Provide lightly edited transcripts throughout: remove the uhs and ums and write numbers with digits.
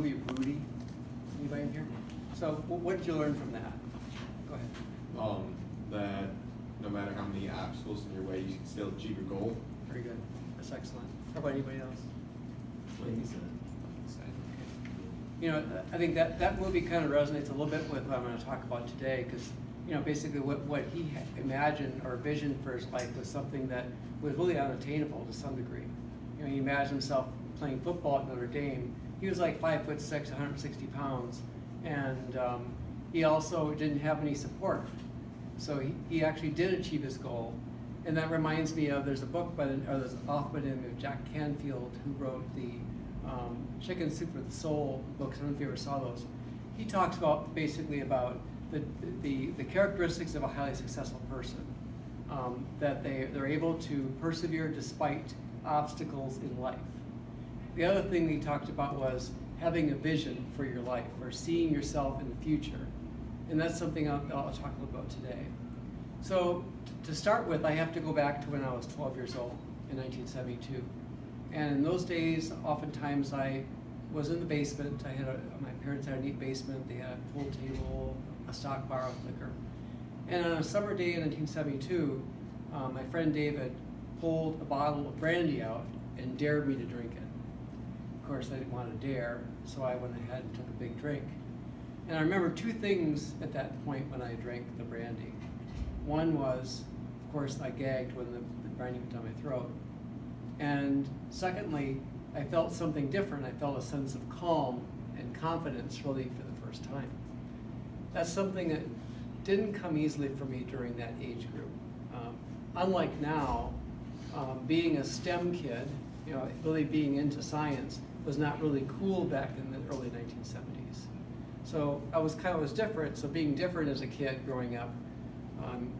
movie Rudy? Anybody in here? So what did you learn from that? Go ahead. That no matter how many obstacles in your way, you can still achieve your goal. Very good. That's excellent. How about anybody else? What he said. You know, I think that movie kind of resonates a little bit with what I'm going to talk about today, because, you know, basically what he imagined or visioned for his life was something that was really unattainable to some degree. You know, he imagined himself playing football at Notre Dame. He was like 5'6", 160 pounds, and he also didn't have any support. So he actually did achieve his goal. And that reminds me of, there's a book there's an author by the name of Jack Canfield, who wrote the Chicken Soup for the Soul books. I don't know if you ever saw those. He talks about basically about the characteristics of a highly successful person, that they're able to persevere despite obstacles in life. The other thing he talked about was having a vision for your life, or seeing yourself in the future. And that's something I'll talk a little about today. So to start with, I have to go back to when I was 12 years old in 1972. And in those days, oftentimes I was in the basement. My parents had a neat basement. They had a pool table, a stock bar with liquor. And on a summer day in 1972, my friend David pulled a bottle of brandy out and dared me to drink it. Of course, I didn't want to dare, so I went ahead and took a big drink. And I remember two things at that point when I drank the brandy. One was, of course, I gagged when the brandy went down my throat. And secondly, I felt something different. I felt a sense of calm and confidence really for the first time. That's something that didn't come easily for me during that age group. Unlike now, being a STEM kid, you know, really being into science was not really cool back in the early 1970s. So I was different. So being different as a kid growing up,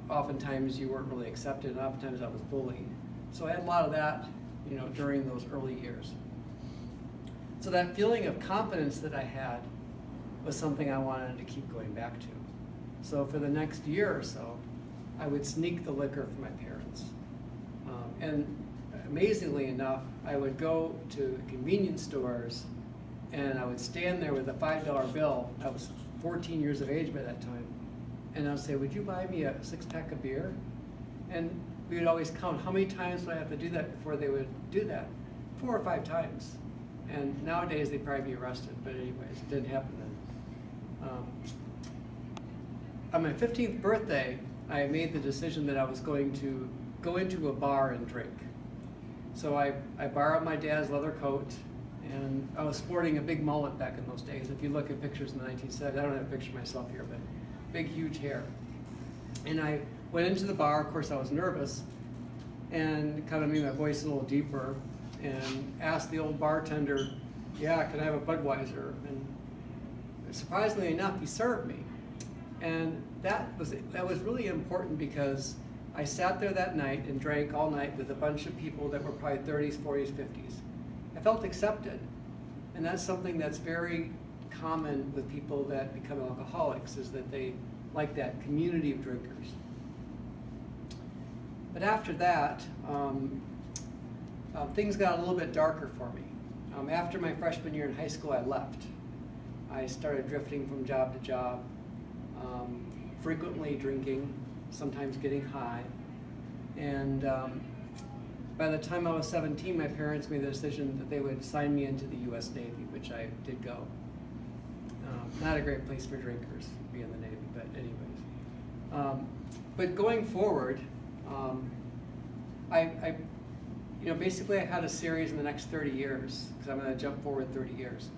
oftentimes you weren't really accepted, and oftentimes I was bullied. So I had a lot of that, you know, during those early years. So that feeling of confidence that I had was something I wanted to keep going back to. So for the next year or so, I would sneak the liquor from my parents. And amazingly enough, I would go to convenience stores and I would stand there with a $5 bill. I was 14 years of age by that time. And I would say, would you buy me a 6-pack of beer? And we would always count how many times would I have to do that before they would do that. 4 or 5 times. And nowadays they'd probably be arrested, but anyways, it didn't happen then. On my 15th birthday, I made the decision that I was going to go into a bar and drink. So I borrowed my dad's leather coat, and I was sporting a big mullet back in those days. If you look at pictures in the 1970s, I don't have a picture of myself here, but big, huge hair. And I went into the bar. Of course, I was nervous, and kind of made my voice a little deeper, and asked the old bartender, yeah, can I have a Budweiser? And surprisingly enough, he served me. And that was really important, because I sat there that night and drank all night with a bunch of people that were probably 30s, 40s, 50s. I felt accepted. And that's something that's very common with people that become alcoholics, is that they like that community of drinkers. But after that, things got a little bit darker for me. After my freshman year in high school, I left. I started drifting from job to job, frequently drinking, sometimes getting high. And by the time I was 17, my parents made the decision that they would sign me into the U.S. Navy, which I did go. Not a great place for drinkers to be in the Navy, but anyways. But going forward, basically I had a series in the next 30 years, because I'm going to jump forward 30 years.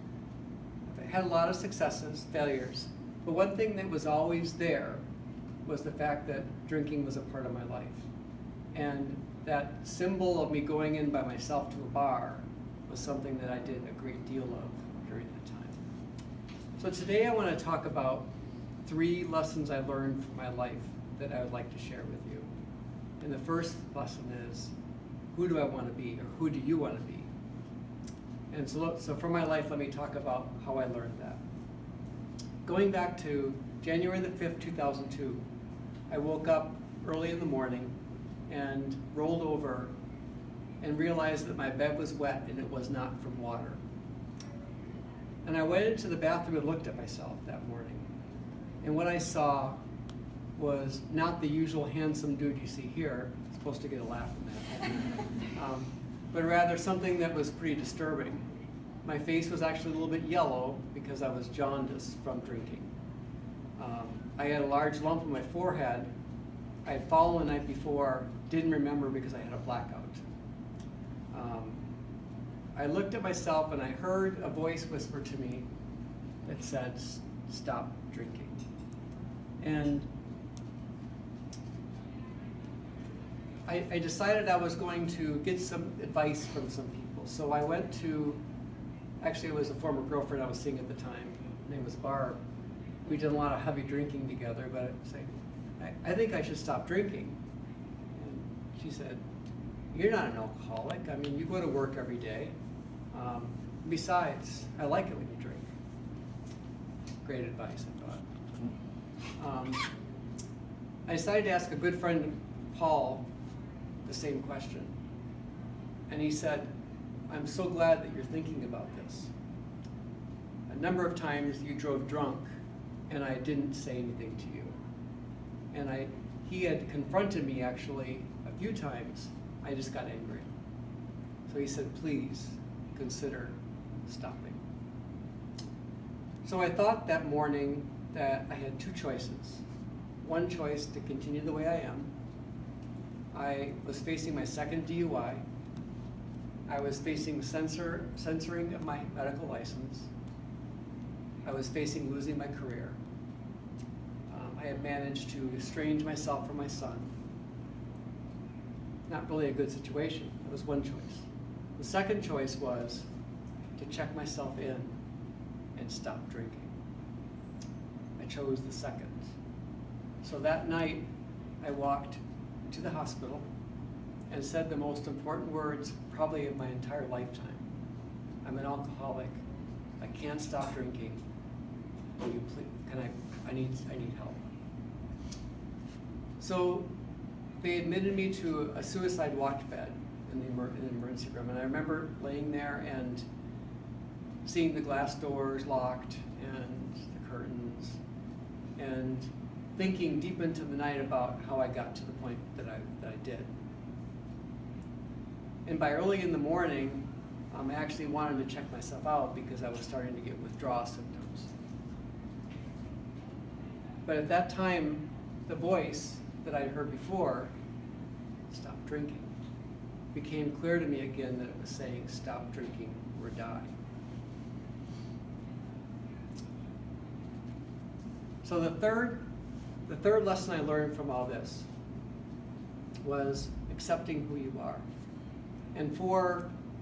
I had a lot of successes, failures, but one thing that was always there was the fact that drinking was a part of my life. And that symbol of me going in by myself to a bar was something that I did a great deal of during that time. So today I want to talk about 3 lessons I learned from my life that I would like to share with you. And the first lesson is, who do I want to be, or who do you want to be? And so from my life, let me talk about how I learned that. Going back to January the 5th, 2002, I woke up early in the morning and rolled over and realized that my bed was wet and it was not from water. And I went into the bathroom and looked at myself that morning. And what I saw was not the usual handsome dude you see here, supposed to get a laugh from that, but rather something that was pretty disturbing. My face was actually a little bit yellow because I was jaundiced from drinking. I had a large lump on my forehead. I had fallen the night before, didn't remember because I had a blackout. I looked at myself and I heard a voice whisper to me that said, stop drinking. And I decided I was going to get some advice from some people. So I went to, actually it was a former girlfriend I was seeing at the time. Her name was Barb. We did a lot of heavy drinking together, but I was saying, I think I should stop drinking. And she said, you're not an alcoholic. I mean, you go to work every day. Besides, I like it when you drink. Great advice, I thought. I decided to ask a good friend, Paul, the same question. And he said, I'm so glad that you're thinking about this. A number of times you drove drunk and I didn't say anything to you. And he had confronted me actually a few times. I just got angry. So he said, please consider stopping. So I thought that morning that I had two choices. One choice to continue the way I am. I was facing my second DUI. I was facing censoring of my medical license. I was facing losing my career. I had managed to estrange myself from my son. Not really a good situation. That was one choice. The second choice was to check myself in and stop drinking. I chose the second. So that night, I walked to the hospital and said the most important words probably of my entire lifetime. I'm an alcoholic. I can't stop drinking. Will you please, I need help. So they admitted me to a suicide watch bed in the emergency room. And I remember laying there and seeing the glass doors locked and the curtains and thinking deep into the night about how I got to the point that I did. And by early in the morning, I actually wanted to check myself out because I was starting to get withdrawal symptoms. But at that time, the voice that I'd heard before, stop drinking, became clear to me again that it was saying, stop drinking or die. So the third lesson I learned from all this was accepting who you are. And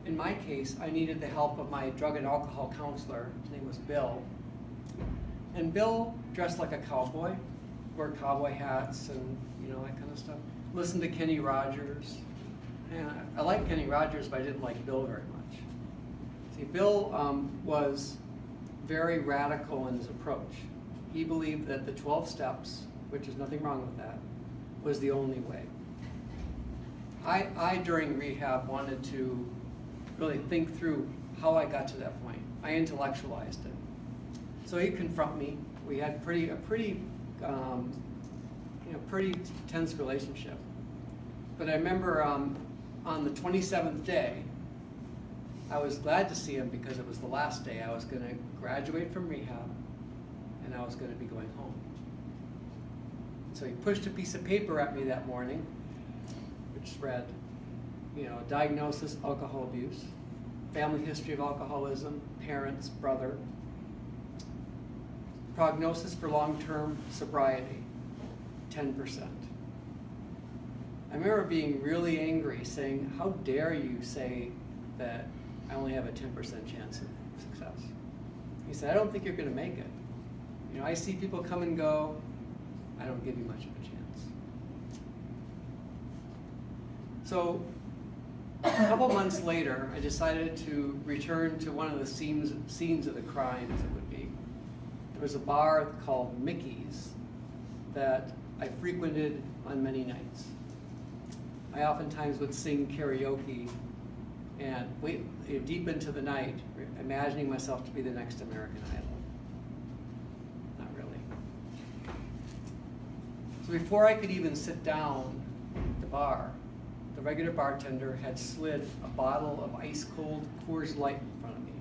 in my case, I needed the help of my drug and alcohol counselor. His name was Bill. And Bill dressed like a cowboy, wore cowboy hats and that kind of stuff. Listened to Kenny Rogers. And I liked Kenny Rogers, but I didn't like Bill very much. See, Bill was very radical in his approach. He believed that the 12 steps, which is nothing wrong with that, was the only way. I during rehab, wanted to really think through how I got to that point. I intellectualized it. So he'd confront me. We had a pretty tense relationship. But I remember on the 27th day, I was glad to see him because it was the last day. I was going to graduate from rehab, and I was going to be going home. So he pushed a piece of paper at me that morning, which read, diagnosis, alcohol abuse, family history of alcoholism, parents, brother, prognosis for long-term sobriety, 10%. I remember being really angry, saying, how dare you say that I only have a 10% chance of success? He said, I don't think you're going to make it. I see people come and go. I don't give you much of a chance. So a couple months later, I decided to return to one of the scenes of the crime, as it would be. There was a bar called Mickey's that I frequented on many nights. I oftentimes would sing karaoke and deep into the night, imagining myself to be the next American Idol. Not really. So before I could even sit down at the bar, the regular bartender had slid a bottle of ice cold Coors Light in front of me.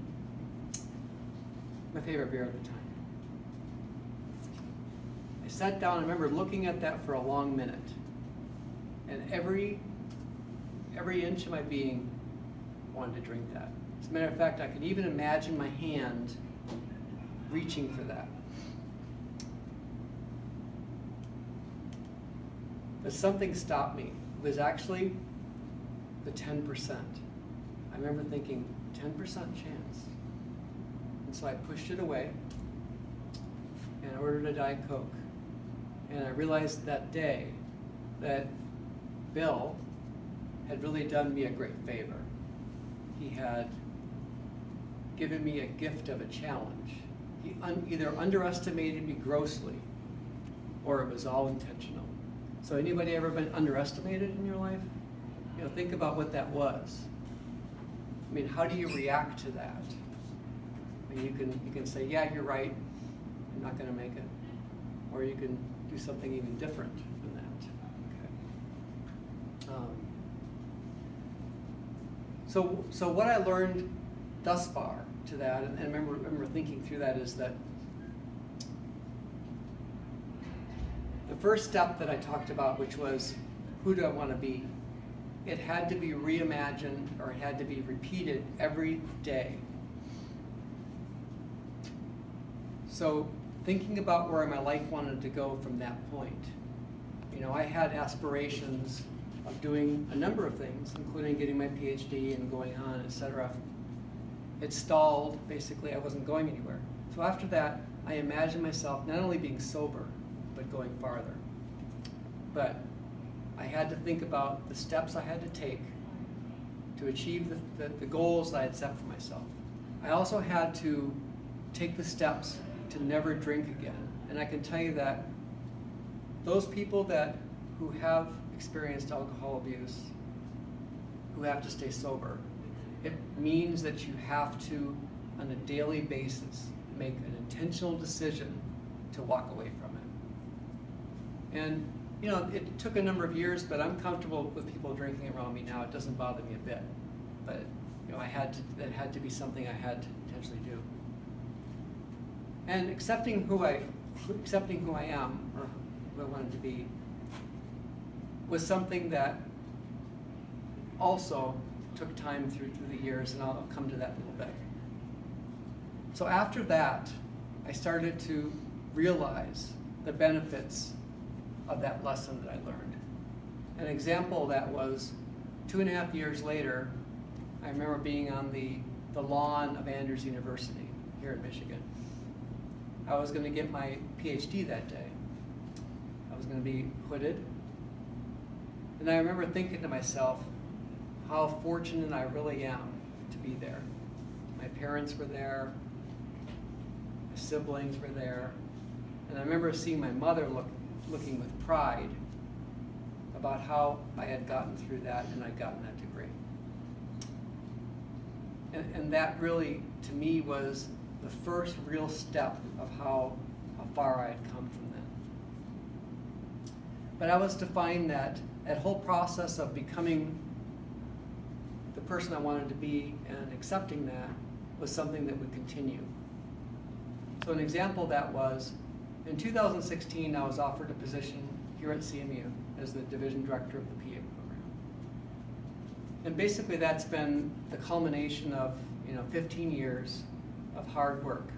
My favorite beer at the time. I sat down and remember looking at that for a long minute. And every inch of my being wanted to drink that. As a matter of fact, I could even imagine my hand reaching for that. But something stopped me. It was actually the 10%. I remember thinking, 10% chance. And so I pushed it away and ordered a Diet Coke. And I realized that day that Bill had really done me a great favor. He had given me a gift of a challenge. He either underestimated me grossly or it was all intentional. So anybody ever been underestimated in your life? You know, think about what that was. I mean, how do you react to that? I mean, you can say, yeah, you're right, I'm not gonna make it. Or you can do something even different than that. Okay. So what I learned thus far to that, and I remember thinking through that, is that the first step that I talked about, which was, who do I want to be? It had to be reimagined, or it had to be repeated every day. So thinking about where my life wanted to go from that point, you know, I had aspirations of doing a number of things, including getting my PhD and going on, etc. It stalled, basically. I wasn't going anywhere. So after that, I imagined myself not only being sober, but going farther. But I had to think about the steps I had to take to achieve the goals I had set for myself. I also had to take the steps to never drink again. And I can tell you that those people who have experienced alcohol abuse, who have to stay sober, it means that you have to, on a daily basis, make an intentional decision to walk away from it. And you know, it took a number of years, but I'm comfortable with people drinking around me now. It doesn't bother me a bit. But you know, that had to be something I had to intentionally do. And accepting who I am, or who I wanted to be, was something that also took time through the years, and I'll come to that in a little bit. So after that, I started to realize the benefits of that lesson that I learned. An example of that was 2.5 years later, I remember being on the lawn of Andrews University here in Michigan. I was going to get my PhD that day. I was going to be hooded. And I remember thinking to myself how fortunate I really am to be there. My parents were there, my siblings were there, and I remember seeing my mother looking with pride about how I had gotten through that and I'd gotten that degree. And that really, to me, was the first real step of how far I had come from that. But I was to find that whole process of becoming the person I wanted to be and accepting that was something that would continue. So an example of that was, in 2016, I was offered a position here at CMU as the division director of the PA program. And basically that's been the culmination of 15 years of hard work,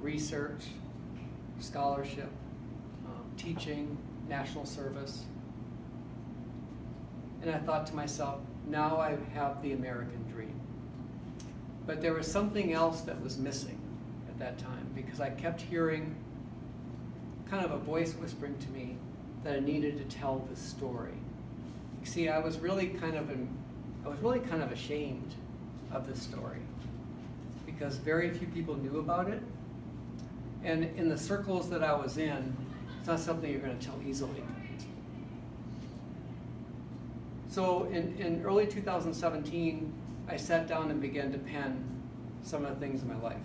research, scholarship, teaching, national service. And I thought to myself, now I have the American dream. But there was something else that was missing at that time, because I kept hearing kind of a voice whispering to me that I needed to tell this story. You see, I was really kind of ashamed of this story, because very few people knew about it. And in the circles that I was in, it's not something you're going to tell easily. So in early 2017, I sat down and began to pen some of the things in my life.